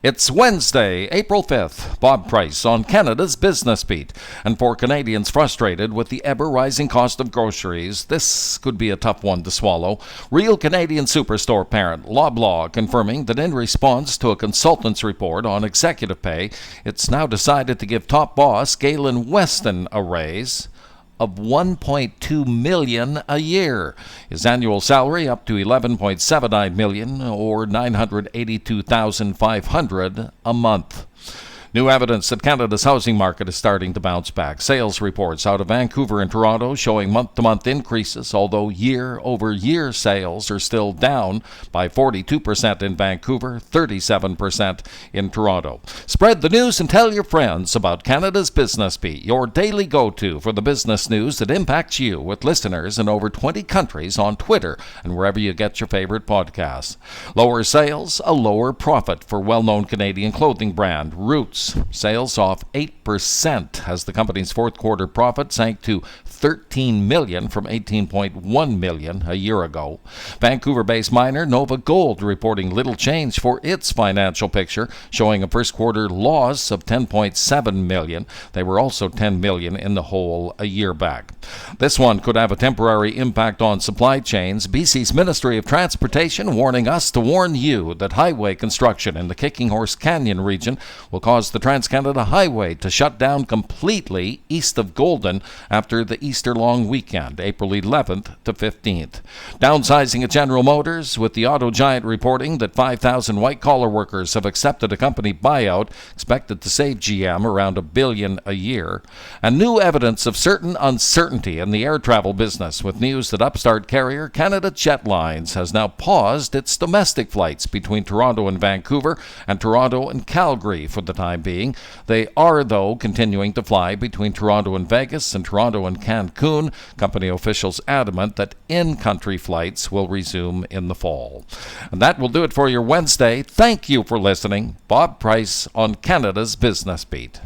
It's Wednesday, April 5th. Bob Price on Canada's Business Beat. And for Canadians frustrated with the ever-rising cost of groceries, this could be a tough one to swallow. Real Canadian Superstore parent Loblaw confirming that in response to a consultant's report on executive pay, it's now decided to give top boss Galen Weston a raise of $1.2 million a year. His annual salary up to $11.79 million or $982,500 a month. New evidence that Canada's housing market is starting to bounce back. Sales reports out of Vancouver and Toronto showing month-to-month increases, although year-over-year sales are still down by 42% in Vancouver, 37% in Toronto. Spread the news and tell your friends about Canada's Business Beat, your daily go-to for the business news that impacts you, with listeners in over 20 countries on Twitter and wherever you get your favorite podcasts. Lower sales, a lower profit for well-known Canadian clothing brand Roots. Sales off 8% as the company's fourth quarter profit sank to $13 million from $18.1 million a year ago. Vancouver-based miner Nova Gold reporting little change for its financial picture, showing a first quarter loss of $10.7 million. They were also $10 million in the hole a year back. This one could have a temporary impact on supply chains. BC's Ministry of Transportation warning us to warn you that highway construction in the Kicking Horse Canyon region will cause the Trans-Canada Highway to shut down completely east of Golden after the Easter long weekend, April 11th to 15th. Downsizing at General Motors, with the auto giant reporting that 5,000 white-collar workers have accepted a company buyout expected to save GM around $1 billion a year. And new evidence of certain uncertainty in the air travel business, with news that upstart carrier Canada Jetlines has now paused its domestic flights between Toronto and Vancouver and Toronto and Calgary for the time being. They are, though, continuing to fly between Toronto and Vegas and Toronto and Cancun. Company officials adamant that in-country flights will resume in the fall. And that will do it for your Wednesday. Thank you for listening. Bob Price on Canada's Business Beat.